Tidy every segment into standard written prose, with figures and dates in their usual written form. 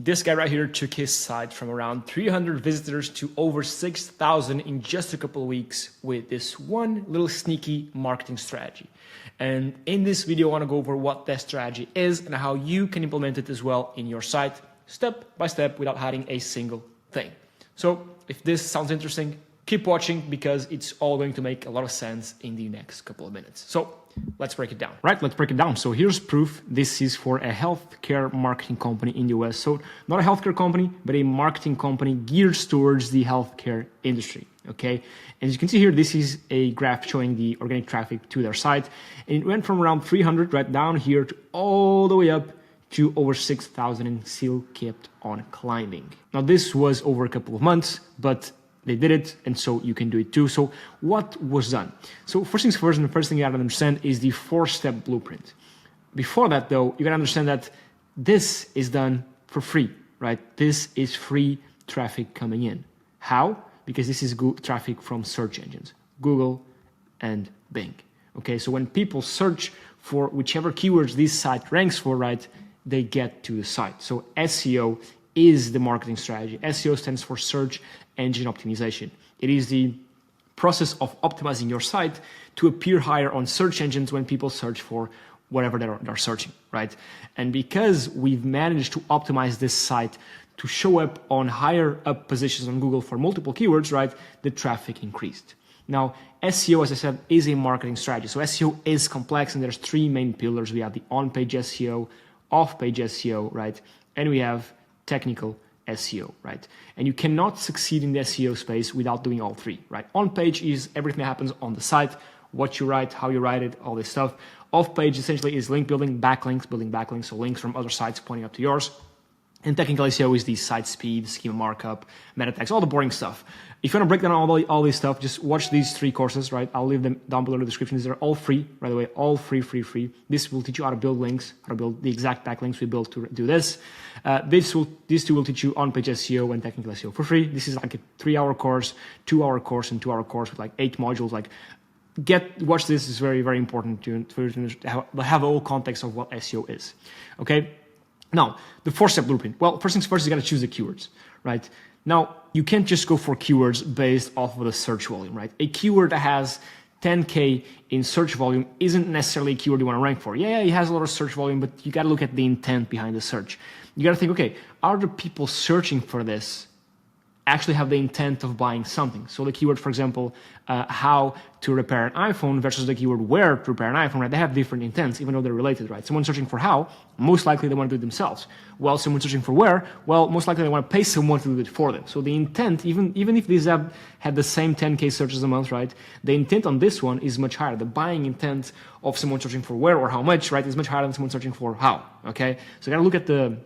This guy right here took his site from around 300 visitors to over 6,000 in just a couple of weeks with this one little sneaky marketing strategy. And in this video, I want to go over what that strategy is and how you can implement it as well in your site, step by step, without hiding a single thing. So if this sounds interesting, keep watching because it's all going to make a lot of sense in the next couple of minutes. So let's break it down. Right, let's break it down. So here's proof. This is for a healthcare marketing company in the US. So not a healthcare company, but a marketing company geared towards the healthcare industry. Okay. As you can see here, this is a graph showing the organic traffic to their site. And it went from around 300 right down here to all the way up to over 6,000 and still kept on climbing. Now this was over a couple of months, but they did it, and so you can do it too. So what was done? So first things first, and the first thing you gotta understand is the 4-step blueprint. Before that though, you gotta understand that this is done for free, right? This is free traffic coming in. How? Because this is traffic from search engines, Google and Bing. Okay, so when people search for whichever keywords this site ranks for, right, they get to the site. So SEO is the marketing strategy. SEO stands for search engine optimization. It is the process of optimizing your site to appear higher on search engines when people search for whatever they're searching, right? And because we've managed to optimize this site to show up on higher up positions on Google for multiple keywords, right, the traffic increased. Now, SEO, as I said, is a marketing strategy. So SEO is complex, and there's 3 main pillars. We have the on-page SEO, off-page SEO, right? And we have technical SEO, right? And you cannot succeed in the SEO space without doing all 3, right? On-page is everything that happens on the site, what you write, how you write it, all this stuff. Off-page essentially is link building backlinks, so links from other sites pointing up to yours. And technical SEO is the site speed, schema markup, meta tags, all the boring stuff. If you want to break down all this stuff, just watch these 3 courses, right? I'll leave them down below in the description. These are all free, by the way, all free. This will teach you how to build links, how to build the exact backlinks we built to do this. These 2 will teach you on-page SEO and technical SEO for free. This is like a 3-hour course, 2-hour course, and 2-hour course with like 8 modules. Like, watch this. Is very, very important for you to have all context of what SEO is. Okay. Now, the 4-step blueprint. Well, first things first, you got to choose the keywords, right? Now, you can't just go for keywords based off of the search volume, right? A keyword that has 10K in search volume isn't necessarily a keyword you want to rank for. Yeah, it has a lot of search volume, but you got to look at the intent behind the search. You got to think, okay, are the people searching for this actually have the intent of buying something? So the keyword, for example, how to repair an iPhone versus the keyword where to repair an iPhone, right? They have different intents, even though they're related, right? Someone searching for how, most likely they want to do it themselves. While someone searching for where, well, most likely they want to pay someone to do it for them. So the intent, even if these have had the same 10K searches a month, right? The intent on this one is much higher. The buying intent of someone searching for where or how much, right, is much higher than someone searching for how, okay? So you gotta look at the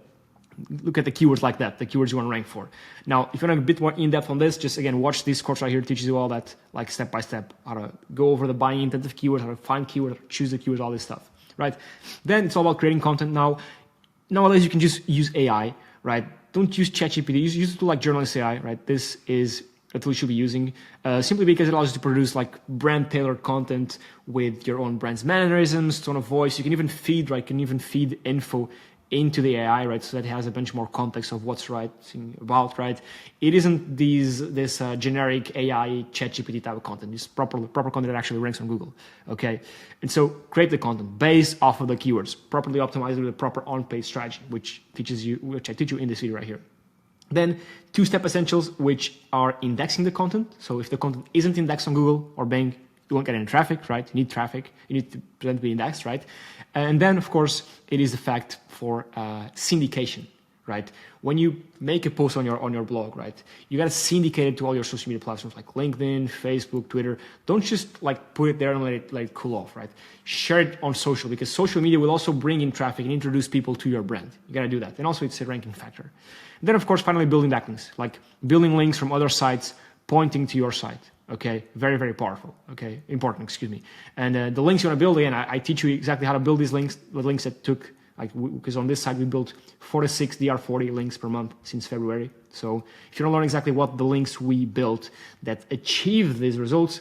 keywords like that, the keywords you want to rank for. Now, if you want a bit more in-depth on this, just again, watch this course right here. It teaches you all that, like step by step, how to go over the buying intent of keywords, how to find keywords, how to choose the keywords, all this stuff, right? Then it's all about creating content. Nowadays you can just use AI, right? Don't use ChatGPT. Use a tool like Journalist AI, right? This is a tool you should be using simply because it allows you to produce like brand-tailored content with your own brand's mannerisms, tone of voice. You can even feed, right? You can even feed info into the AI, right? So that it has a bunch more context of what's writing about, right? It isn't this generic AI ChatGPT type of content. It's proper content that actually ranks on Google, okay? And so create the content based off of the keywords, properly optimized with a proper on-page strategy, which I teach you in this video right here. Then 2-step essentials, which are indexing the content. So if the content isn't indexed on Google or Bing, you won't get any traffic, right? You need traffic. You need to present to be indexed, right? And then, of course, it is the fact for syndication, right? When you make a post on your blog, right, you got to syndicate it to all your social media platforms like LinkedIn, Facebook, Twitter. Don't just like put it there and let it cool off, right? Share it on social, because social media will also bring in traffic and introduce people to your brand. You got to do that. And also it's a ranking factor. And then, of course, finally, building backlinks, like building links from other sites pointing to your site. Okay, very, very powerful. Okay, important, excuse me. And the links you want to build, again, I teach you exactly how to build these links, the links that took, like, because on this side we built 46 DR40 links per month since February. So if you don't learn exactly what the links we built that achieve these results,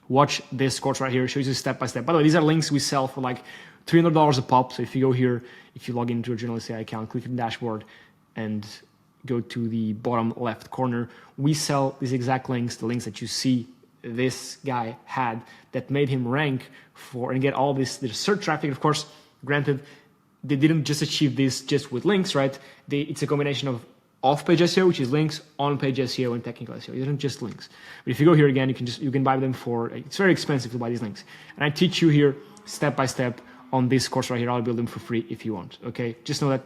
watch this course right here. It shows you step by step. By the way, these are links we sell for like $300 a pop. So if you go here, if you log into your Journalist AI account, click on dashboard, and go to the bottom left corner, we sell these exact links, the links that you see this guy had that made him rank for and get all this search traffic. Of course, granted, they didn't just achieve this just with links, right? It's a combination of off-page SEO, which is links, on-page SEO, and technical SEO. It isn't just links. But if you go here again, you can buy them for, it's very expensive to buy these links. And I teach you here step by step on this course right here. I'll build them for free if you want, okay? Just know that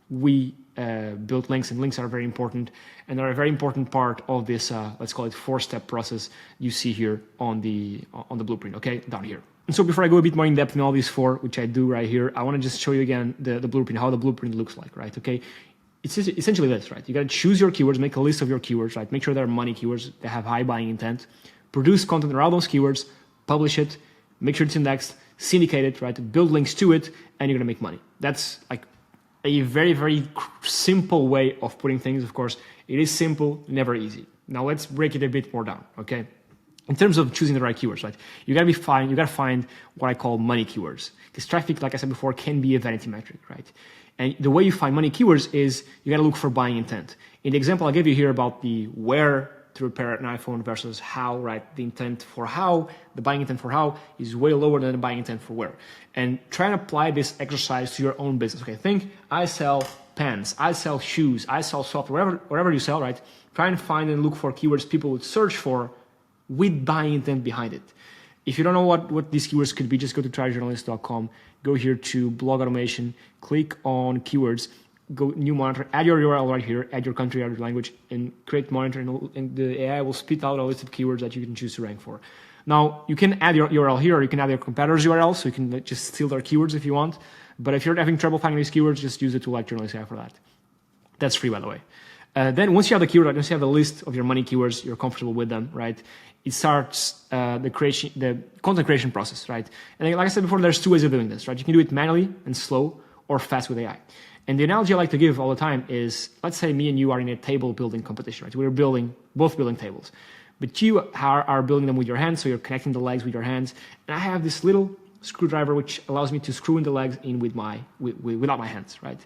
we build links, and links are very important, and they're a very important part of this, let's call it 4-step process you see here on the blueprint, okay, down here. And so before I go a bit more in depth in all these 4, which I do right here, I want to just show you again the blueprint, how the blueprint looks like, right, okay? It's essentially this, right? You got to choose your keywords, make a list of your keywords, right? Make sure they're money keywords, they have high buying intent, produce content around those keywords, publish it, make sure it's indexed, syndicate it, right? Build links to it, and you're going to make money. That's like a very, very simple way of putting things. Of course, it is simple, never easy. Now let's break it a bit more down, okay? In terms of choosing the right keywords, right? You got to find what I call money keywords. Because traffic, like I said before, can be a vanity metric, right? And the way you find money keywords is you got to look for buying intent. In the example I gave you here about the where to repair an iPhone versus how, right? The intent for how, the buying intent for how is way lower than the buying intent for where. And try and apply this exercise to your own business. Okay, think I sell pens, I sell shoes, I sell software, whatever you sell, right? Try and find and look for keywords people would search for with buying intent behind it. If you don't know what these keywords could be, just go to tryjournalist.com, go here to blog automation, click on keywords, go new monitor, add your URL right here, add your country, add your language, and create monitor, and the AI will spit out a list of keywords that you can choose to rank for. Now, you can add your URL here, or you can add your competitor's URL, so you can just steal their keywords if you want. But if you're having trouble finding these keywords, just use the tool like Journalist AI for that. That's free, by the way. Then once you have the keyword, once you have the list of your money keywords, you're comfortable with them, right? It starts the content creation process, right? And like I said before, there's 2 ways of doing this, right? You can do it manually and slow, or fast with AI. And the analogy I like to give all the time is, let's say me and you are in a table building competition, right? We're both building tables, but you are building them with your hands, so you're connecting the legs with your hands. And I have this little screwdriver which allows me to screw in the legs in without my hands, right?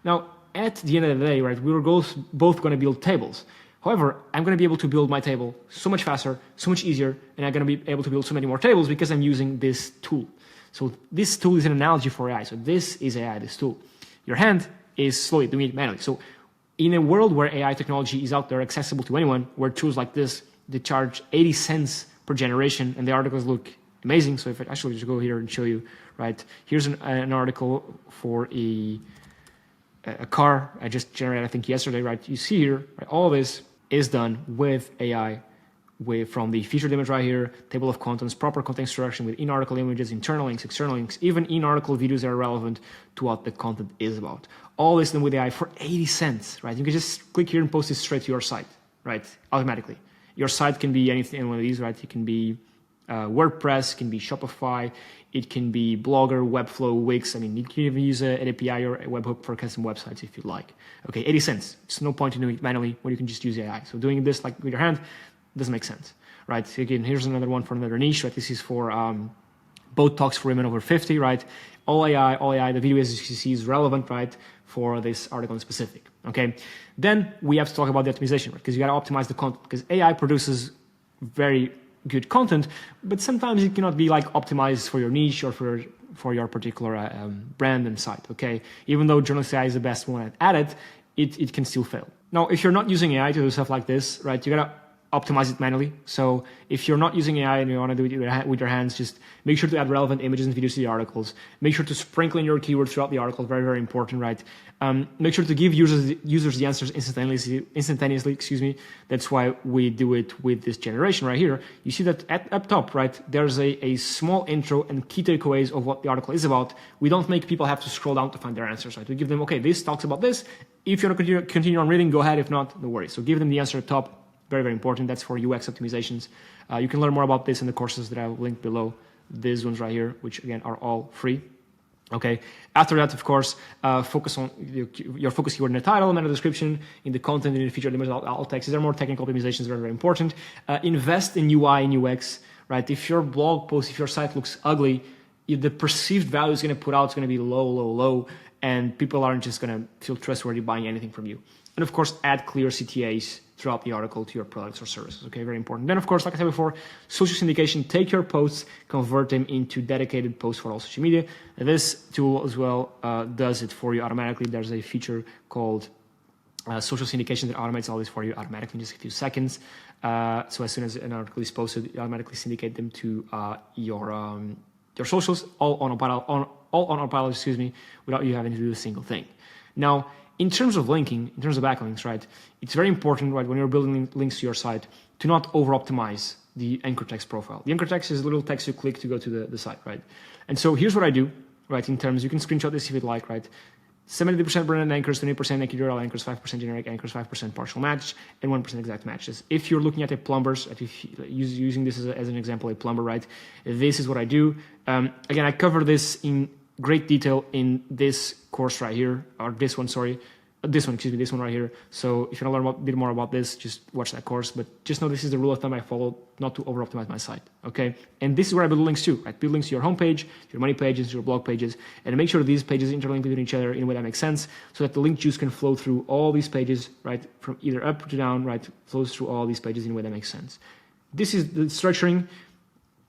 Now, at the end of the day, right, we were both going to build tables. However, I'm going to be able to build my table so much faster, so much easier, and I'm going to be able to build so many more tables because I'm using this tool. So this tool is an analogy for AI. So this is AI, this tool. Your hand is slowly doing it manually. So in a world where AI technology is out there accessible to anyone, where tools like this, they charge 80 cents per generation, and the articles look amazing. So if I actually just go here and show you, right, here's an article for a car I just generated, I think yesterday, right? You see here, right, all this is done with AI, from the featured image right here, table of contents, proper content structure with in-article images, internal links, external links, even in-article videos that are relevant to what the content is about. All this done with AI for 80 cents, right? You can just click here and post it straight to your site, right? Automatically. Your site can be anything, one of these, right? It can be WordPress, it can be Shopify, it can be Blogger, Webflow, Wix. I mean, you can even use an API or a webhook for custom websites if you like. Okay, 80 cents. There's no point in doing it manually when you can just use AI. So doing this like with your hand doesn't make sense, right? So again, here's another one for another niche, right? This is for Botox for women over 50, right? All AI, the video as you see is relevant, right, for this article in specific, okay? Then we have to talk about the optimization, right? Because you got to optimize the content, because AI produces very good content, but sometimes it cannot be like optimized for your niche or for your particular brand and site, okay? Even though Journalist AI is the best one at it, it can still fail. Now, if you're not using AI to do stuff like this, right, you gotta optimize it manually. So if you're not using AI and you want to do it with your hands, just make sure to add relevant images and videos to the articles. Make sure to sprinkle in your keywords throughout the article. Very, very important, right? Make sure to give users the answers instantaneously. Excuse me. That's why we do it with this generation right here. You see that up top, right? There's a small intro and key takeaways of what the article is about. We don't make people have to scroll down to find their answers, right? We give them, okay, this talks about this. If you want to continue on reading, go ahead. If not, no worries. So give them the answer at top. Very, very important. That's for UX optimizations. You can learn more about this in the courses that I'll link below. These ones right here, which again are all free. Okay. After that, of course, focus on your focus keyword in the title, meta description, in the content, in the featured image, alt text. These are more technical optimizations. Very, very important. Invest in UI and UX. Right. If your blog post, if your site looks ugly, the perceived value is going to put out is going to be low. and people aren't just going to feel trustworthy buying anything from you. And of course, add clear CTAs throughout the article to your products or services. Okay, very important. Then of course, like I said before, social syndication, take your posts, convert them into dedicated posts for all social media. And this tool as well does it for you automatically. There's a feature called social syndication that automates all this for you automatically in just a few seconds. So as soon as an article is posted, you automatically syndicate them to your socials, all on autopilot, excuse me, without you having to do a single thing. Now, in terms of linking, in terms of backlinks, right, it's very important, right, when you're building links to your site, to not over-optimize the anchor text profile. The anchor text is a little text you click to go to the site, right? And so here's what I do, right, in terms, you can screenshot this if you'd like, right? 70% branded anchors, 20% naked URL anchors, 5% generic anchors, 5% partial match, and 1% exact matches. If you're looking at a plumber's, if using this as an example, a plumber, right, this is what I do. Again, I cover this in great detail in this course right here, or this one, sorry. This one right here. So if you want to learn a bit more about this, just watch that course. But just know this is the rule of thumb I follow, not to over-optimize my site, okay? And this is where I build links to. I build links to your homepage, your money pages, your blog pages, and make sure these pages interlink between each other in a way that makes sense, so that the link juice can flow through all these pages, right, from either up to down, right, flows through all these pages in a way that makes sense. This is the structuring.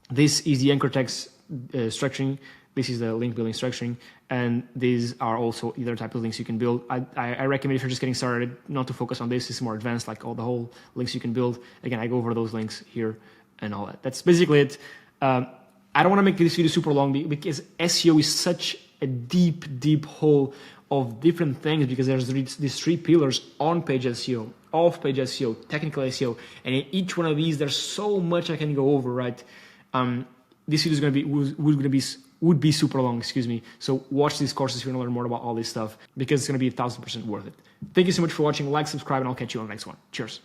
This is the anchor text structuring. This is the link building structuring, and these are also other type of links you can build. I recommend, if you're just getting started, not to focus on this. It's more advanced, like all the whole links you can build. Again, I go over those links here and all that. That's basically it. I don't want to make this video super long because SEO is such a deep hole of different things, because there's these three pillars: on-page SEO, off-page SEO, technical SEO, and in each one of these, there's so much I can go over, right? This video is going to be would be super long, excuse me. So watch these courses if you want to learn more about all this stuff, because it's going to be 1000% worth it. Thank you so much for watching. Like, subscribe, and I'll catch you on the next one. Cheers.